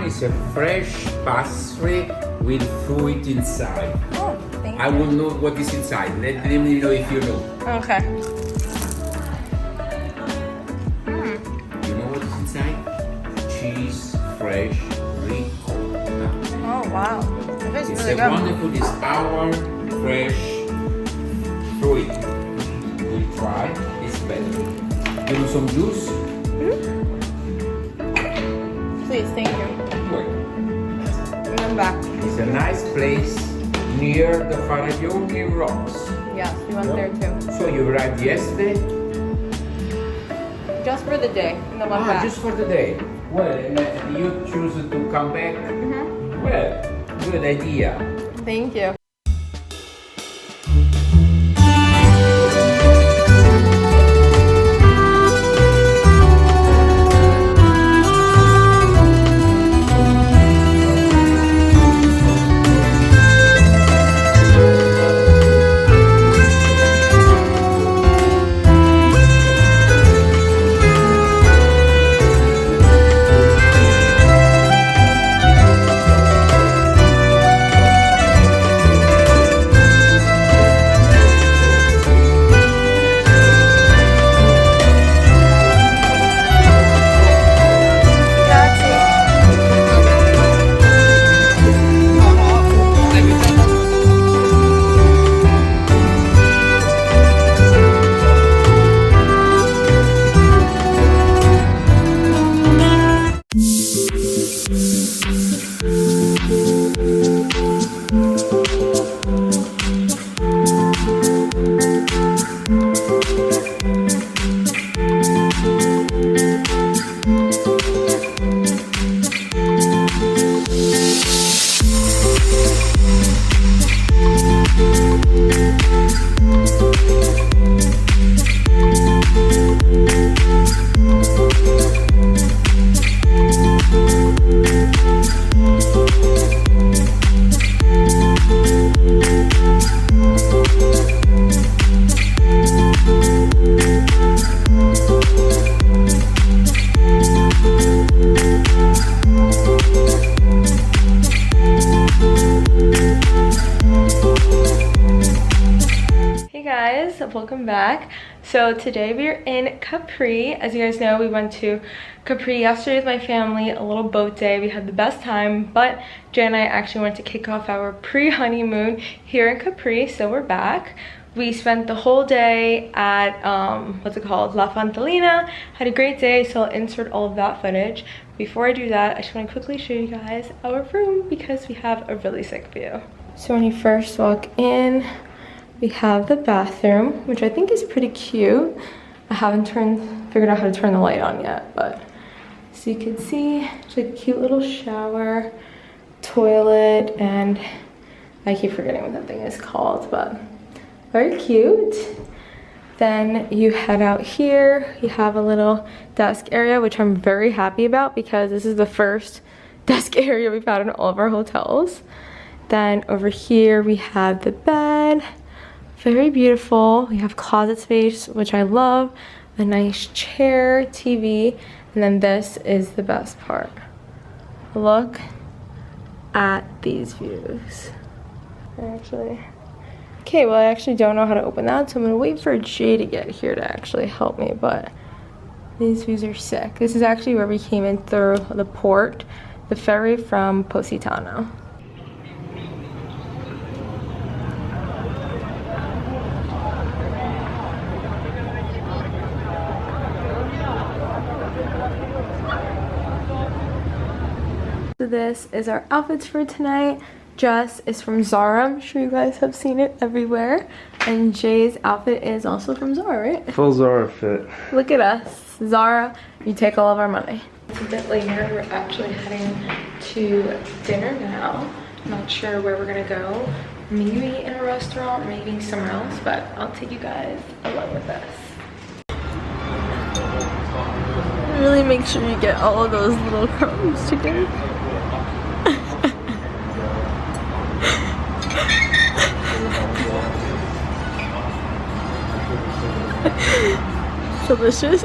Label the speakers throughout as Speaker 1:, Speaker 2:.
Speaker 1: is a fresh pastry with fruit inside.
Speaker 2: Oh, thank you.
Speaker 1: I will know what is inside. Let me know if you know.
Speaker 2: Okay.
Speaker 1: You know what is inside? Cheese, fresh, ricotta.
Speaker 2: Oh wow. It tastes
Speaker 1: It's
Speaker 2: really
Speaker 1: a
Speaker 2: good.
Speaker 1: wonderful, it's our fresh fruit. We try, it's better. You want some juice?
Speaker 2: Please, thank you.
Speaker 1: Wait.
Speaker 2: And I'm back.
Speaker 1: It's a nice place near the Faraglioni Rocks.
Speaker 2: Yes, we went there too.
Speaker 1: So you arrived yesterday?
Speaker 2: Just for the day, and then went back.
Speaker 1: Just for the day. Well, you choose to come back? Well, good idea.
Speaker 2: Thank you. Welcome back. So today we are in Capri. As you guys know, we went to Capri yesterday with my family, a little boat day. We had the best time, but Jay and I actually went to kick off our pre-honeymoon here in Capri, so we're back. We spent the whole day at what's it called, La Fontelina. Had a great day, so I'll insert all of that footage. Before I do that, I just want to quickly show you guys our room because we have a really sick view. So when you first walk in, we have the bathroom, which I think is pretty cute. I haven't figured out how to turn the light on yet, but so you can see it's a cute little shower, toilet, and I keep forgetting what that thing is called, but very cute. Then you head out here. You have a little desk area, which I'm very happy about because this is the first desk area we've had in all of our hotels. Then over here we have the bed. Very beautiful. We have closet space, which I love. A nice chair, TV, and then this is the best part. Look at these views. Okay, well I actually don't know how to open that, so I'm gonna wait for Jay to get here to actually help me, but these views are sick. This is actually where we came in through the port, the ferry from Positano. So this is our outfits for tonight. Dress is from Zara. I'm sure you guys have seen it everywhere. And Jay's outfit is also from Zara, right?
Speaker 3: Full Zara fit.
Speaker 2: Look at us. Zara, you take all of our money. It's a bit later. We're actually heading to dinner now. I'm not sure where we're gonna go. Maybe in a restaurant, maybe somewhere else, but I'll take you guys along with us. Really make sure you get all of those little crumbs together. Delicious.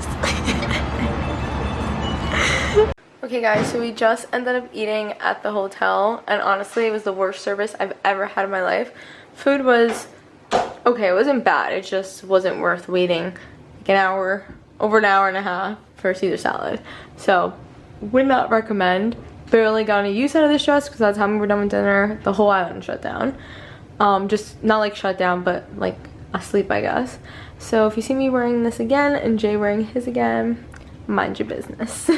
Speaker 2: Okay guys, so we just ended up eating at the hotel, and honestly it was the worst service I've ever had in my life. Food was okay, it wasn't bad, it just wasn't worth waiting like an hour, over an hour and a half for a Caesar salad. So would not recommend. Barely got any use out of this dress because by the time we were done with dinner, the whole island shut down. Just not like shut down, but like asleep, I guess. So if you see me wearing this again and Jay wearing his again, mind your business.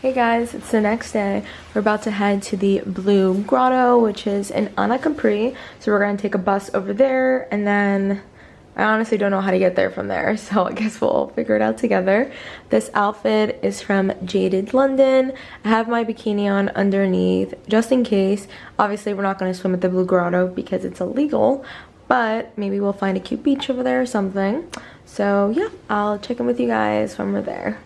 Speaker 2: Hey guys, it's the next day. We're about to head to the Blue Grotto, which is in Capri. So we're gonna take a bus over there, and then I honestly don't know how to get there from there, so I guess we'll figure it out together. This outfit is from Jaded London. I have my bikini on underneath, just in case. Obviously, we're not gonna swim at the Blue Grotto because it's illegal, but maybe we'll find a cute beach over there or something. So yeah, I'll check in with you guys when we're there.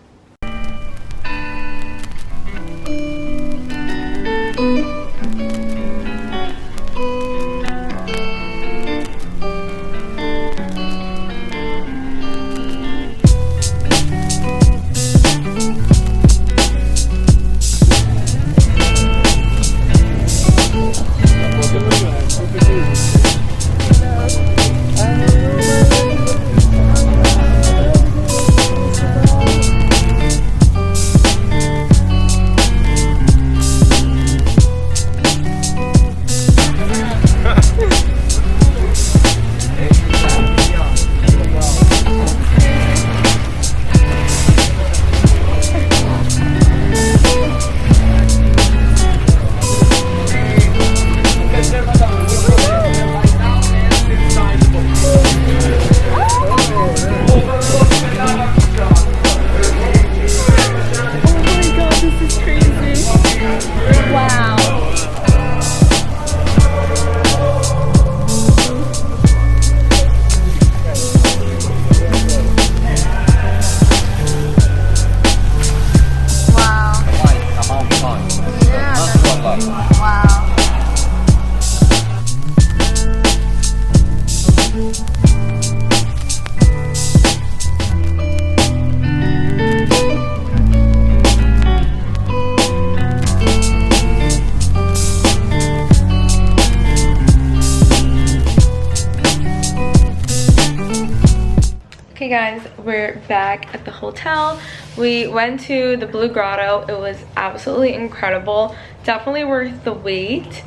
Speaker 2: Okay guys, we're back at the hotel. We went to the Blue Grotto. It was absolutely incredible. Definitely worth the wait.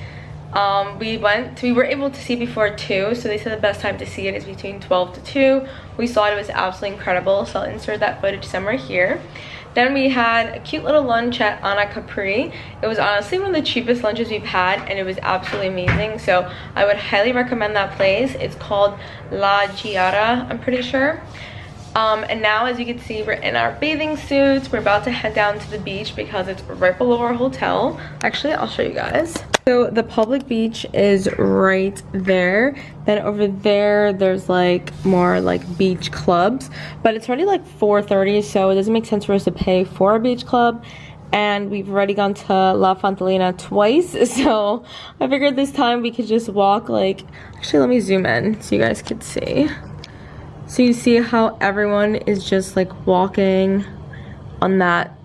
Speaker 2: We were able to see before 2, so they said the best time to see it is between 12 to 2. We saw it was absolutely incredible, so I'll insert that footage somewhere here. Then we had a cute little lunch at Capri. It was honestly one of the cheapest lunches we've had, and it was absolutely amazing. So I would highly recommend that place. It's called SieraA, I'm pretty sure. And now, as you can see, we're in our bathing suits. We're about to head down to the beach because it's right below our hotel. Actually, I'll show you guys. So the public beach is right there. Then over there, there's like more like beach clubs. But it's already like 4:30, so it doesn't make sense for us to pay for a beach club. And we've already gone to La Fontelina twice. So I figured this time we could just walk like... Actually, let me zoom in so you guys could see. So you see how everyone is just like walking on that,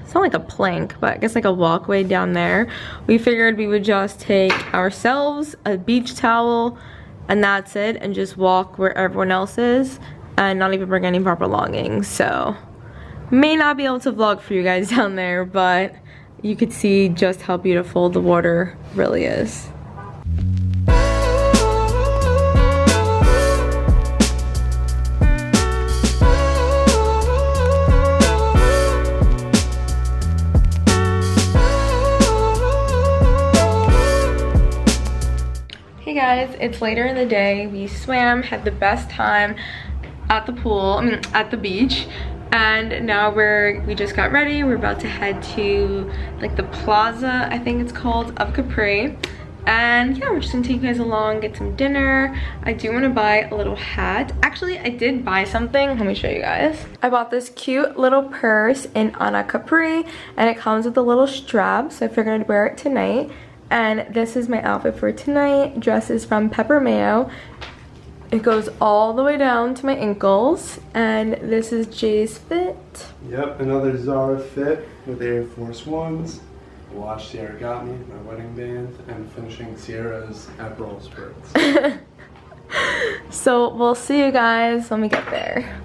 Speaker 2: it's not like a plank, but I guess like a walkway down there. We figured we would just take ourselves a beach towel and that's it, and just walk where everyone else is and not even bring any of our belongings. So may not be able to vlog for you guys down there, but you could see just how beautiful the water really is. Hey guys, it's later in the day. We swam, had the best time at the pool, at the beach, and now we just got ready. We're about to head to like the plaza, I think it's called, of Capri. And yeah, we're just gonna take you guys along, get some dinner. I do want to buy a little hat. Actually, I did buy something. Let me show you guys. I bought this cute little purse in Capri, and it comes with a little strap, so I figured I'd wear it tonight. And this is my outfit for tonight. Dress is from Pepper Mayo. It goes all the way down to my ankles. And this is Jay's fit.
Speaker 3: Yep, another Zara fit with Air Force Ones. Watch Siera Got Me, my wedding band, and finishing Siera's Aperol Spritz.
Speaker 2: So we'll see you guys when we get there.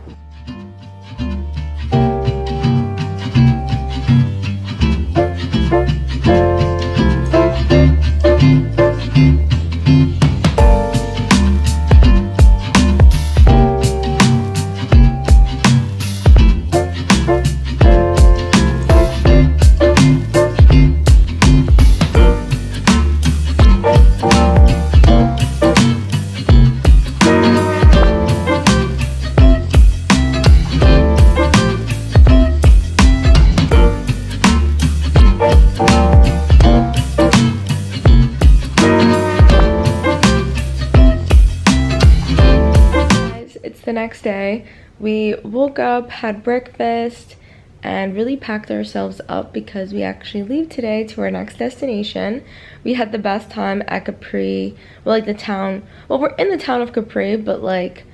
Speaker 2: The next day, we woke up, had breakfast, and really packed ourselves up because we actually leave today to our next destination. We had the best time at Capri. Well, like the town, well, we're in the town of Capri, but like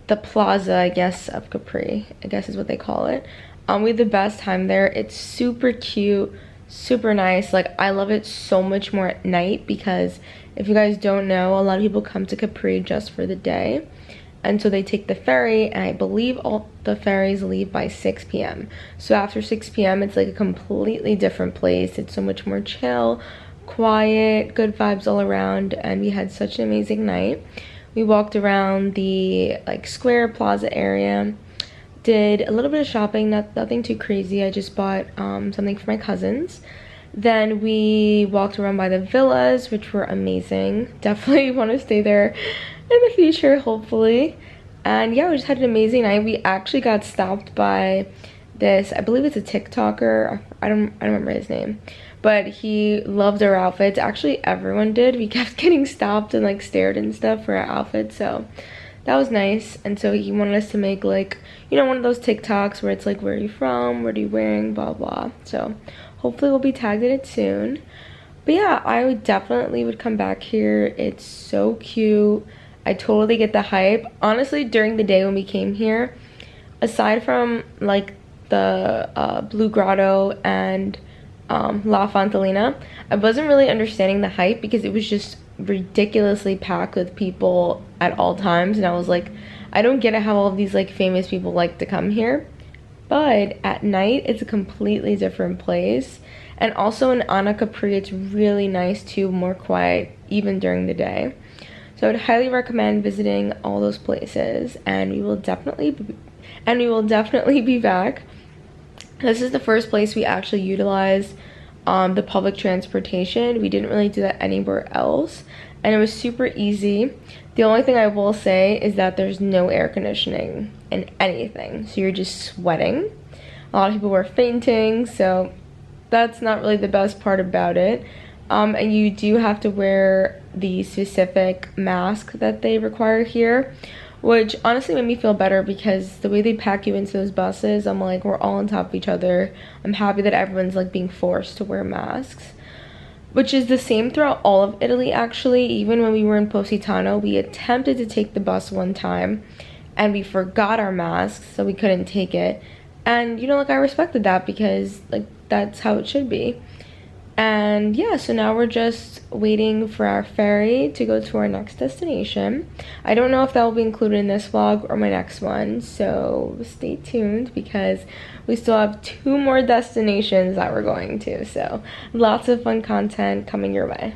Speaker 2: the plaza, I guess, of Capri, I guess is what they call it. We had the best time there. It's super cute, super nice. Like, I love it so much more at night because if you guys don't know, a lot of people come to Capri just for the day. And so they take the ferry, and I believe all the ferries leave by 6 p.m. So after 6 p.m., it's like a completely different place. It's so much more chill, quiet, good vibes all around, and we had such an amazing night. We walked around the like square plaza area, did a little bit of shopping, nothing too crazy. I just bought something for my cousins. Then we walked around by the villas, which were amazing. Definitely want to stay there in the future, hopefully. And yeah, we just had an amazing night. We actually got stopped by this, I believe it's a TikToker. I don't remember his name, but he loved our outfits. Actually, everyone did. We kept getting stopped and like stared and stuff for our outfits, so that was nice. And so he wanted us to make like, you know, one of those TikToks where it's like, where are you from, what are you wearing, blah blah. So hopefully we'll be tagged in it soon. But yeah, I would definitely come back here. It's so cute. I totally get the hype. Honestly, during the day when we came here, aside from like the Blue Grotto and La Fontelina, I wasn't really understanding the hype because it was just ridiculously packed with people at all times. And I was like, I don't get it how all of these like famous people like to come here. But at night, it's a completely different place. And also in anacapri, it's really nice too, more quiet, even during the day. So I would highly recommend visiting all those places, and we will definitely be back. This is the first place we actually utilized the public transportation. We didn't really do that anywhere else, and it was super easy. The only thing I will say is that there's no air conditioning in anything, so you're just sweating. A lot of people were fainting, so that's not really the best part about it. And you do have to wear the specific mask that they require here, which honestly made me feel better because the way they pack you into those buses, I'm like, we're all on top of each other. I'm happy that everyone's like being forced to wear masks, which is the same throughout all of Italy actually. Even when we were in Positano, we attempted to take the bus one time and we forgot our masks, so we couldn't take it. And you know, like, I respected that because like that's how it should be. And yeah, so now we're just waiting for our ferry to go to our next destination. I don't know if that will be included in this vlog or my next one, so stay tuned because we still have 2 more destinations that we're going to. So lots of fun content coming your way.